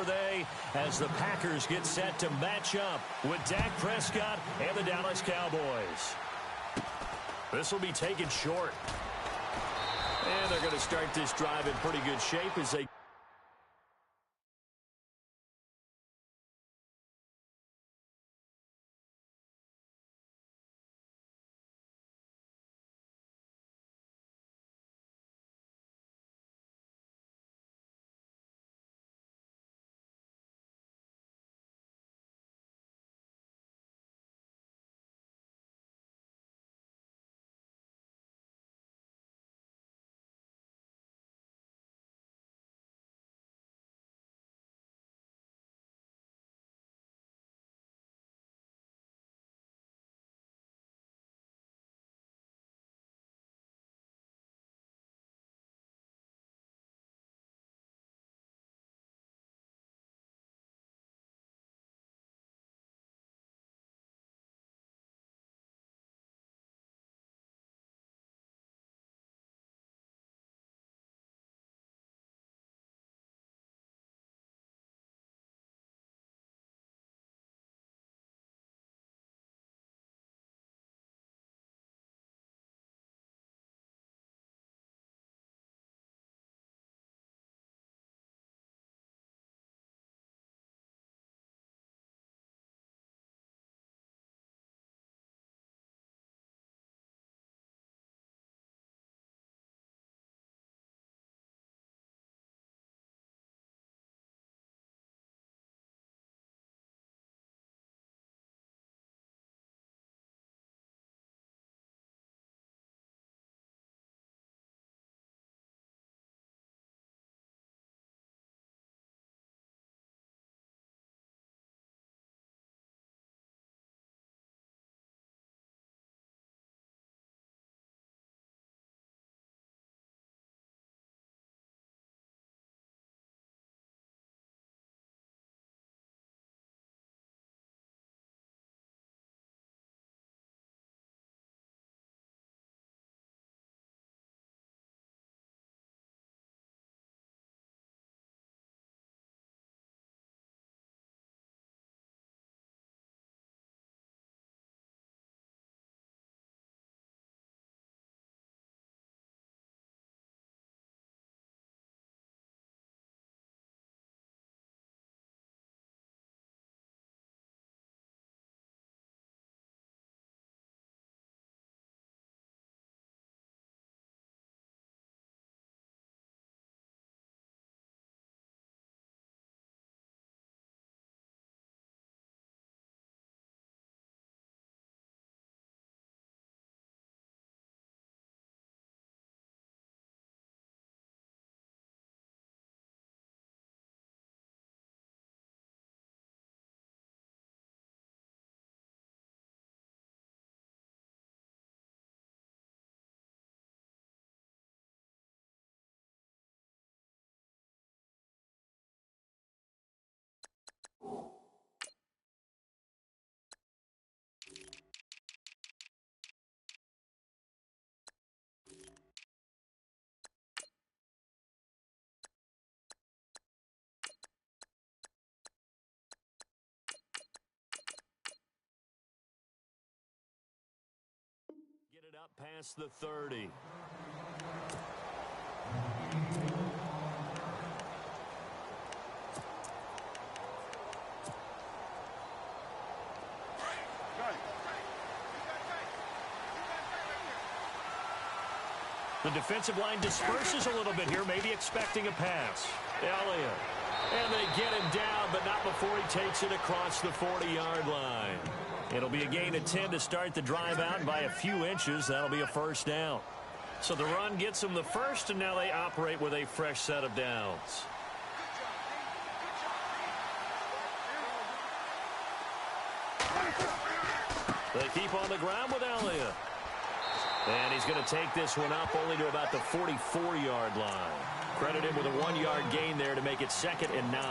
are they as the Packers get set to match up with Dak Prescott and the Dallas Cowboys. This will be taken short. And they're going to start this drive in pretty good shape as they... Get it up past the 30. The defensive line disperses a little bit here, maybe expecting a pass. Elliott. And they get him down, but not before he takes it across the 40-yard line. It'll be a gain of 10 to start the drive out, and by a few inches, that'll be a first down. So the run gets them the first, and now they operate with a fresh set of downs. They keep on the ground with Elliott. And he's going to take this one up only to about the 44-yard line. Credit him with a 1-yard gain there to make it 2nd and 9.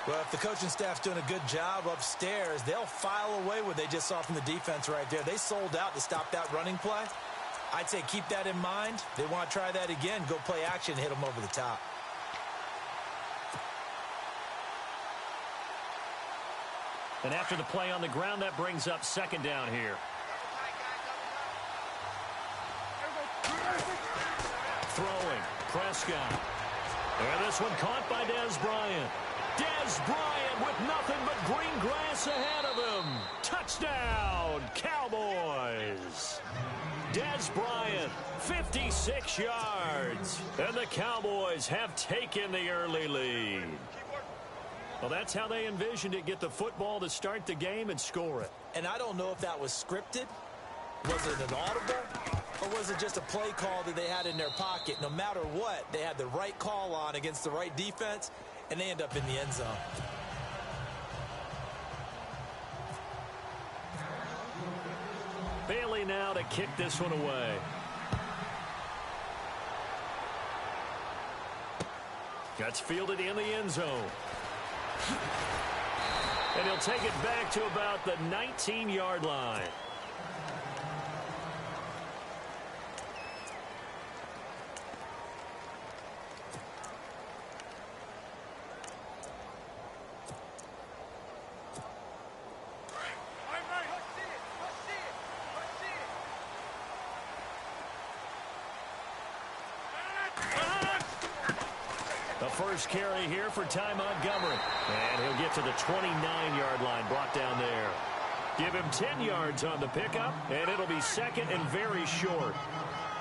Well, if the coaching staff's doing a good job upstairs, they'll file away what they just saw from the defense right there. They sold out to stop that running play. I'd say keep that in mind. They want to try that again. Go play action and hit them over the top. And after the play on the ground, that brings up second down here. Throwing, Prescott. And this one caught by Dez Bryant. Dez Bryant with nothing but green grass ahead of him. Touchdown, Cowboys. Dez Bryant, 56 yards. And the Cowboys have taken the early lead. Well, that's how they envisioned it. Get the football to start the game and score it. And I don't know if that was scripted. Was it an audible? Or was it just a play call that they had in their pocket? No matter what, they had the right call on against the right defense, and they end up in the end zone. Bailey now to kick this one away. Gets fielded in the end zone. And he'll take it back to about the 19-yard line. First carry here for Ty Montgomery. And he'll get to the 29-yard line, brought down there. Give him 10 yards on the pickup, and it'll be second and very short.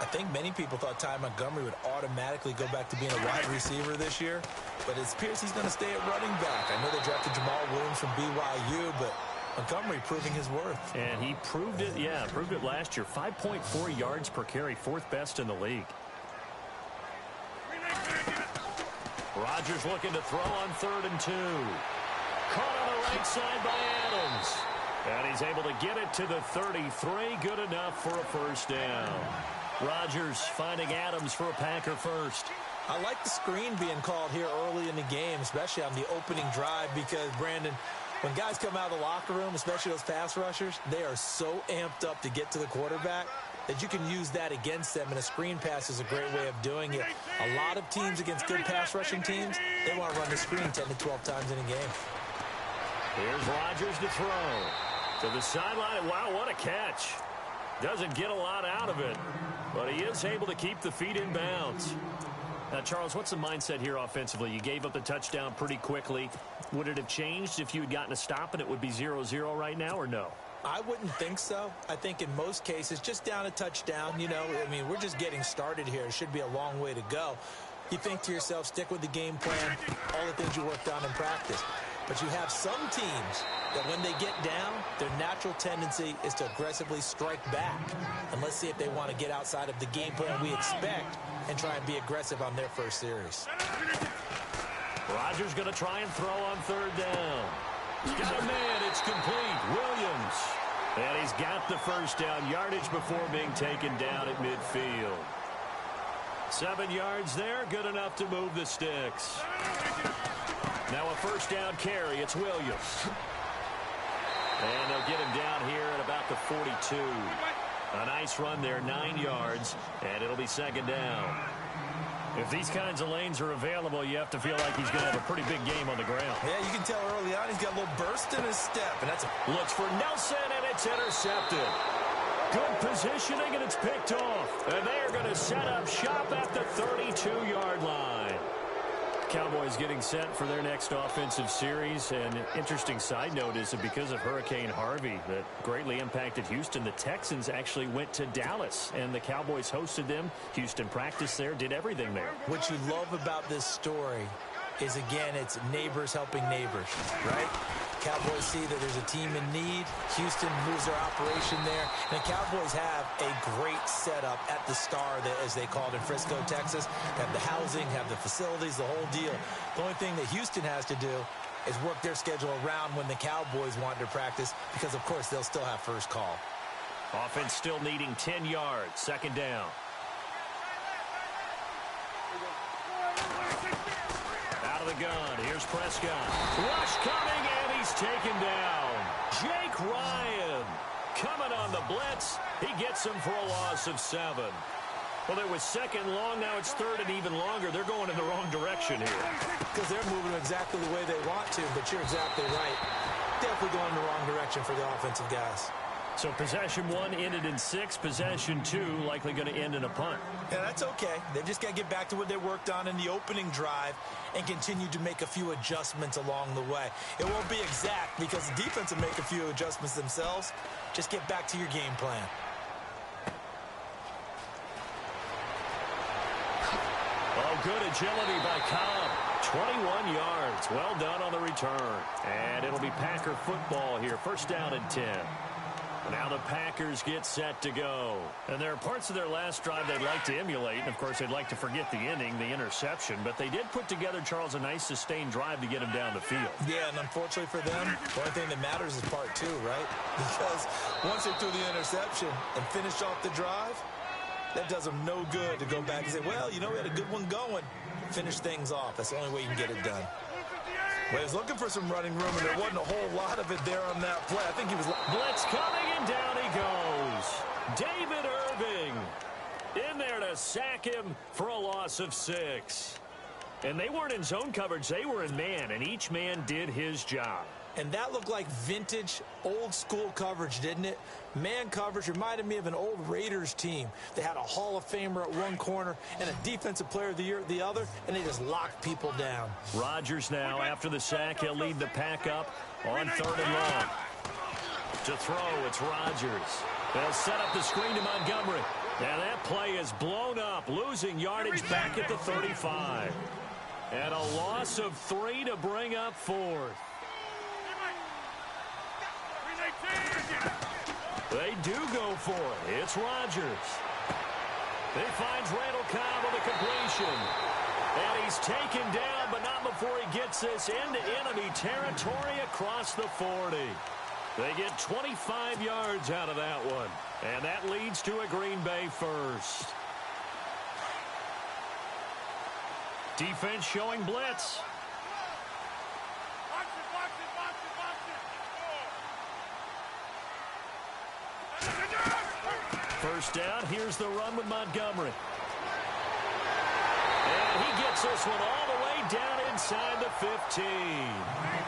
I think many people thought Ty Montgomery would automatically go back to being a wide receiver this year, but it appears he's going to stay at running back. I know they drafted Jamal Williams from BYU, but Montgomery proving his worth. And he proved it, proved it last year. 5.4 yards per carry, fourth best in the league. Rodgers looking to throw on 3rd and 2. Caught on the right side by Adams. And he's able to get it to the 33. Good enough for a first down. Rodgers finding Adams for a Packer first. I like the screen being called here early in the game, especially on the opening drive, because, Brandon, when guys come out of the locker room, especially those pass rushers, they are so amped up to get to the quarterback that you can use that against them, and a screen pass is a great way of doing it. A lot of teams against good pass rushing teams, they want to run the screen 10 to 12 times in a game. Here's Rodgers to throw. To the sideline. Wow, what a catch. Doesn't get a lot out of it, but he is able to keep the feet in bounds. Now, Charles, what's the mindset here offensively? You gave up the touchdown pretty quickly. Would it have changed if you had gotten a stop and it would be 0-0 right now, or no? I wouldn't think so. I think in most cases, just down a touchdown, we're just getting started here. It should be a long way to go. You think to yourself, stick with the game plan, all the things you worked on in practice. But you have some teams that when they get down, their natural tendency is to aggressively strike back. And let's see if they want to get outside of the game plan we expect and try and be aggressive on their first series. Rodgers going to try and throw on 3rd down. He's got a man. It's complete. Williams. And he's got the first down yardage before being taken down at midfield. 7 yards there. Good enough to move the sticks. Now a first down carry. It's Williams. And they'll get him down here at about the 42. A nice run there, 9 yards. And it'll be second down. If these kinds of lanes are available, you have to feel like he's going to have a pretty big game on the ground. Yeah, you can tell early on he's got a little burst in his step. And that's looks for Nelson, and it's intercepted. Good positioning, and it's picked off. And they are going to set up shop at the 32-yard line. Cowboys getting set for their next offensive series. And an interesting side note is that because of Hurricane Harvey that greatly impacted Houston, the Texans actually went to Dallas, and the Cowboys hosted them. Houston practiced there, did everything there. What you love about this story is, again, it's neighbors helping neighbors, right? Cowboys see that there's a team in need. Houston moves their operation there. And the Cowboys have a great setup at the Star, as they call it in Frisco, Texas. Have the housing, have the facilities, the whole deal. The only thing that Houston has to do is work their schedule around when the Cowboys want to practice, because, of course, they'll still have first call. Offense still needing 10 yards. Second down. Out of the gun. Here's Prescott. Rush coming, and he's taken down. Jake Ryan coming on the blitz. He gets him for a loss of 7. Well, it was second long. Now it's third and even longer. They're going in the wrong direction here. Because they're moving exactly the way they want to, but you're exactly right. definitely going in the wrong direction for the offensive guys. So possession 1 ended in 6. Possession 2 likely going to end in a punt. Yeah, that's okay. They've just got to get back to what they worked on in the opening drive and continue to make a few adjustments along the way. It won't be exact because the defense will make a few adjustments themselves. Just get back to your game plan. Oh, good agility by Cobb. 21 yards. Well done on the return. And it'll be Packer football here. First down and 10. Now the Packers get set to go. And there are parts of their last drive they'd like to emulate. And, of course, they'd like to forget the ending, the interception. But they did put together, Charles, a nice sustained drive to get him down the field. Yeah, and unfortunately for them, the only thing that matters is part 2, right? Because once they threw the interception and finished off the drive, that does them no good to go back and say, well, you know, we had a good one going. Finish things off. That's the only way you can get it done. Well, he was looking for some running room, and there wasn't a whole lot of it there on that play. I think he was... Blitz coming, and down he goes. David Irving in there to sack him for a loss of 6. And they weren't in zone coverage. They were in man, and each man did his job. And that looked like vintage, old-school coverage, didn't it? Man coverage reminded me of an old Raiders team. They had a Hall of Famer at one corner and a Defensive Player of the Year at the other, and they just locked people down. Rodgers now, after the sack, he'll lead the pack up on 3rd and long. To throw, it's Rodgers. They'll set up the screen to Montgomery. And that play is blown up, losing yardage back at the 35. And a loss of 3 to bring up 4th. They do go for it. It's Rodgers. He finds Randall Cobb with a completion. And he's taken down, but not before he gets this into enemy territory across the 40. They get 25 yards out of that one. And that leads to a Green Bay first. Defense showing blitz. First down, here's the run with Montgomery. And he gets this one all the way down inside the 15.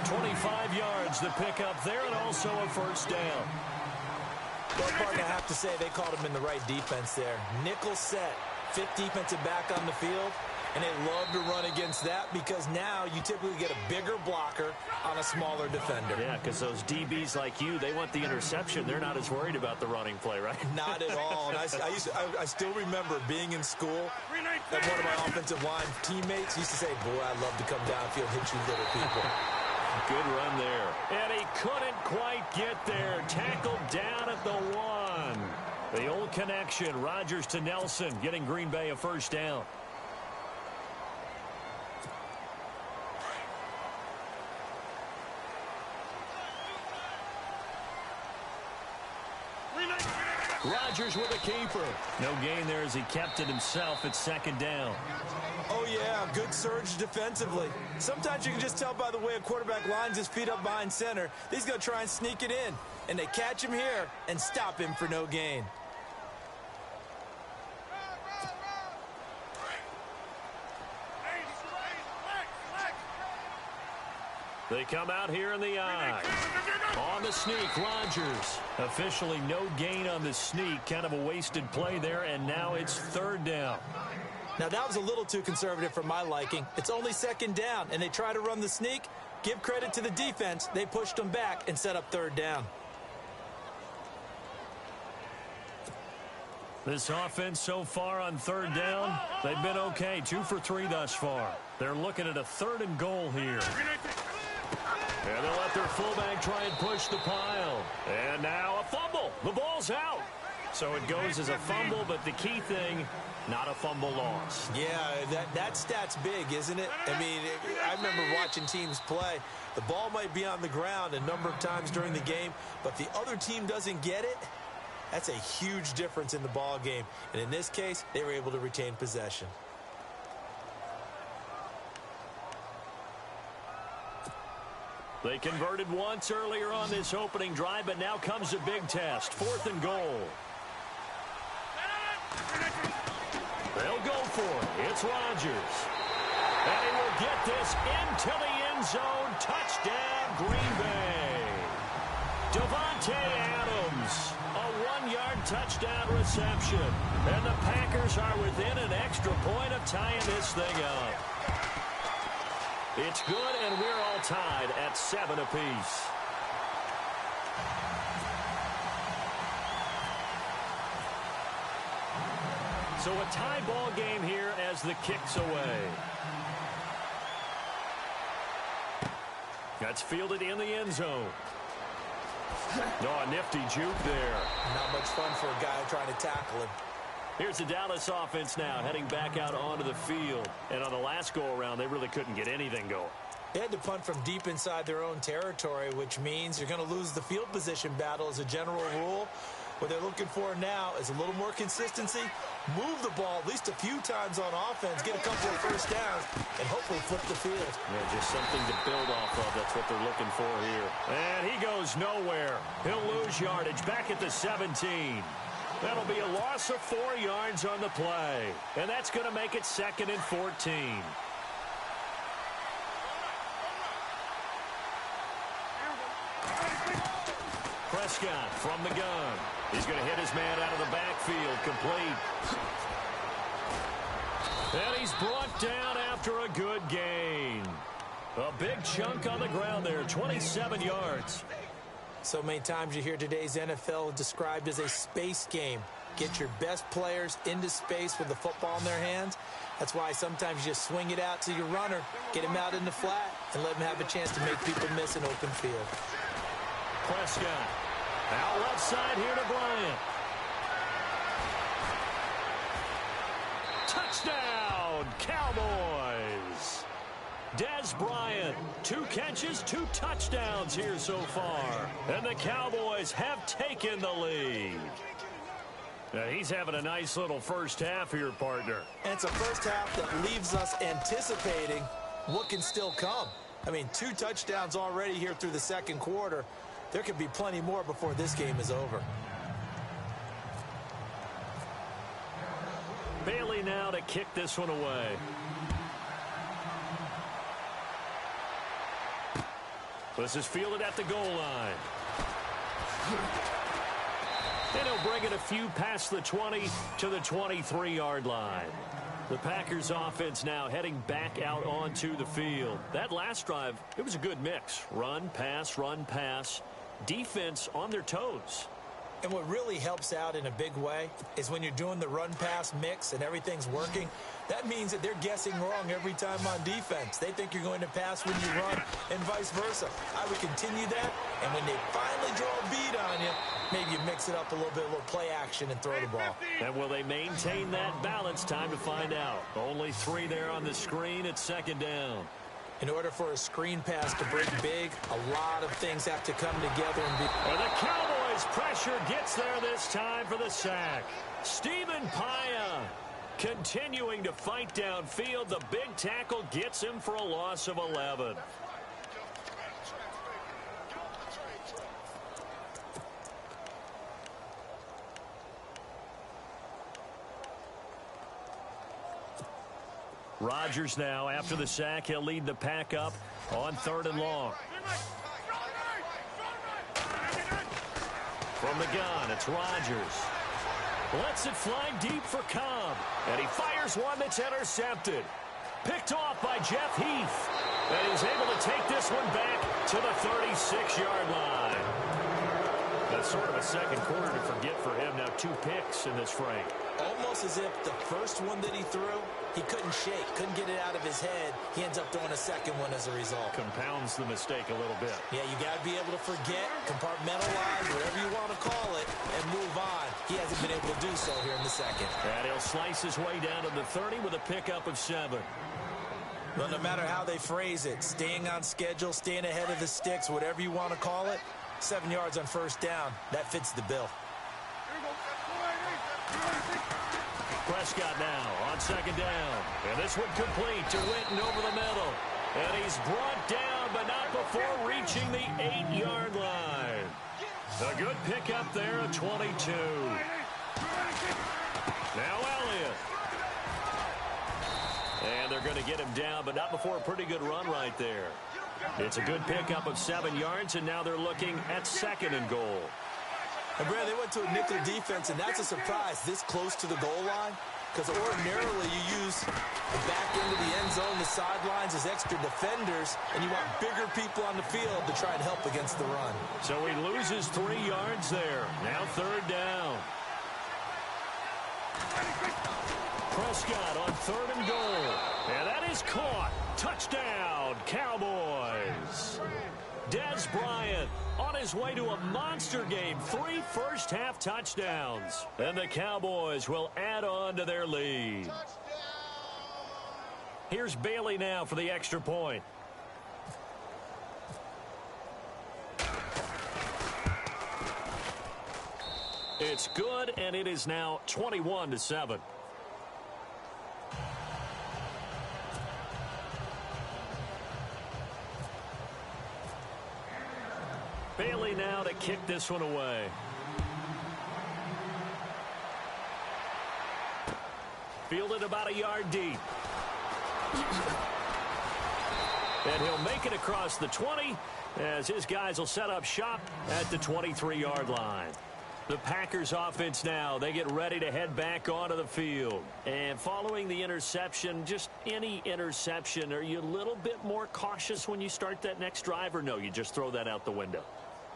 25 yards to pick up there, and also a first down. Well, part I have to say, they called him in the right defense there. Nickel set, 5th defensive back on the field. And they love to run against that because now you typically get a bigger blocker on a smaller defender. Yeah, because those DBs like you, they want the interception. They're not as worried about the running play, right? Not at all. And I still remember being in school that one of my offensive line teammates used to say, boy, I'd love to come downfield, hit you little people. Good run there. And he couldn't quite get there. Tackled down at the 1. The old connection, Rodgers to Nelson, getting Green Bay a first down. Rodgers with a keeper. No gain there as he kept it himself at 2nd down. Oh, yeah, good surge defensively. Sometimes you can just tell by the way a quarterback lines his feet up behind center. He's going to try and sneak it in. And they catch him here and stop him for no gain. They come out here in the eye. On the sneak, Rodgers. Officially no gain on the sneak. Kind of a wasted play there, and now it's 3rd down. Now, that was a little too conservative for my liking. It's only 2nd down, and they try to run the sneak. Give credit to the defense. They pushed them back and set up 3rd down. This offense so far on 3rd down, they've been okay. 2 for 3 thus far. They're looking at a 3rd and goal here. And they'll let their fullback try and push the pile. And now a fumble. The ball's out. So it goes as a fumble, but the key thing, not a fumble loss. Yeah, that stat's big, isn't it? I mean, I remember watching teams play. The ball might be on the ground a number of times during the game, but the other team doesn't get it. That's a huge difference in the ball game. And in this case, they were able to retain possession. They converted once earlier on this opening drive, but now comes a big test. 4th and goal. They'll go for it. It's Rodgers. And he will get this into the end zone. Touchdown, Green Bay. Devontae Adams, a 1-yard touchdown reception. And the Packers are within an extra point of tying this thing up. It's good, and we're all tied at 7 apiece. So a tie ball game here as the kick's away. That's fielded in the end zone. Oh, a nifty juke there. Not much fun for a guy trying to tackle him. Here's the Dallas offense now heading back out onto the field. And on the last go-around, they really couldn't get anything going. They had to punt from deep inside their own territory, which means you're going to lose the field position battle as a general rule. What they're looking for now is a little more consistency, move the ball at least a few times on offense, get a couple of first downs, and hopefully flip the field. Yeah, just something to build off of. That's what they're looking for here. And he goes nowhere. He'll lose yardage back at the 17. That'll be a loss of 4 yards on the play. And that's going to make it 2nd and 14. Prescott from the gun. He's going to hit his man out of the backfield, complete. And he's brought down after a good gain. A big chunk on the ground there, 27 yards. So many times you hear today's NFL described as a space game. Get your best players into space with the football in their hands. That's why sometimes you just swing it out to your runner, get him out in the flat, and let him have a chance to make people miss an open field. Prescott. Out left side here to Bryant. Touchdown, Cowboys. Dez Bryant, 2 catches, 2 touchdowns here so far. And the Cowboys have taken the lead. Now he's having a nice little first half here, partner. And it's a first half that leaves us anticipating what can still come. I mean, 2 touchdowns already here through the second quarter. There could be plenty more before this game is over. Bailey now to kick this one away. This is fielded at the goal line. And he'll bring it a few past the 20 to the 23-yard line. The Packers offense now heading back out onto the field. That last drive, it was a good mix. Run, pass, defense on their toes. And what really helps out in a big way is when you're doing the run-pass mix and everything's working, that means that they're guessing wrong every time on defense. They think you're going to pass when you run and vice versa. I would continue that, and when they finally draw a bead on you, maybe you mix it up a little bit, a little play action, and throw the ball. And will they maintain that balance? Time to find out. Only 3 there on the screen at 2nd down. In order for a screen pass to break big, a lot of things have to come together and be... And the Cowboys pressure gets there this time for the sack. Stephen Paya continuing to fight downfield. The big tackle gets him for a loss of 11. Rodgers now, after the sack, he'll lead the pack up on 3rd and long. From the gun, it's Rodgers. Lets it fly deep for Cobb. And he fires one that's intercepted. Picked off by Jeff Heath. And he's able to take this one back to the 36-yard line. That's sort of a second quarter to forget for him. Now 2 picks in this frame. Almost as if the first one that he threw, he couldn't shake, couldn't get it out of his head. He ends up throwing a second one as a result. Compounds the mistake a little bit. Yeah, you got to be able to forget, compartmentalize, whatever you want to call it, and move on. He hasn't been able to do so here in the second. And he'll slice his way down to the 30 with a pickup of 7. Well, no matter how they phrase it, staying on schedule, staying ahead of the sticks, whatever you want to call it, 7 yards on first down, that fits the bill. Prescott now on 2nd down. And this one complete to Witten over the middle. And he's brought down, but not before reaching the 8-yard line. A good pickup there at 22. Now Elliott. And they're going to get him down, but not before a pretty good run right there. It's a good pickup of 7 yards, and now they're looking at 2nd and goal. And Brad, they went to a nickel defense, and that's a surprise this close to the goal line, because ordinarily you use the back end of the end zone, the sidelines as extra defenders, and you want bigger people on the field to try and help against the run. So he loses 3 yards there. Now 3rd down. Prescott on 3rd and goal. And that is caught. Touchdown, Cowboys. Dez Bryant on his way to a monster game. 3 first-half touchdowns. And the Cowboys will add on to their lead. Here's Bailey now for the extra point. It's good, and it is now 21-7. Bailey now to kick this one away. Fielded about a yard deep. And he'll make it across the 20 as his guys will set up shop at the 23-yard line. The Packers offense now, they get ready to head back onto the field. And following the interception, just any interception, are you a little bit more cautious when you start that next drive, or no, you just throw that out the window?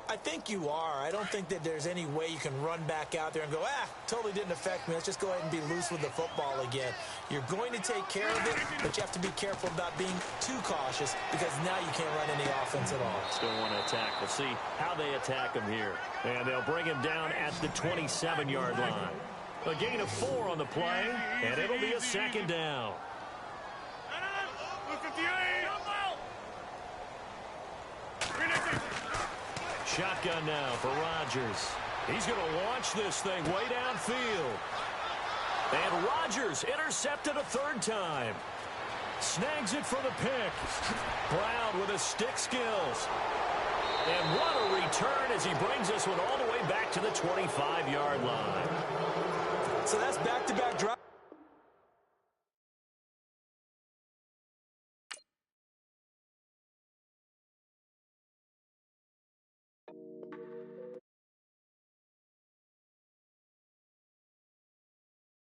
I think you are. I don't think that there's any way you can run back out there and go, totally didn't affect me. Let's just go ahead and be loose with the football again. You're going to take care of it, but you have to be careful about being too cautious because now you can't run any offense at all. Still want to attack. We'll see how they attack him here. And they'll bring him down at the 27-yard line. A gain of 4 on the play, and it'll be a 2nd down. Shotgun now for Rodgers. He's going to launch this thing way downfield. And Rodgers intercepted a 3rd time. Snags it for the pick. Brown with his stick skills. And what a return as he brings this one all the way back to the 25-yard line. So that's back-to-back drive.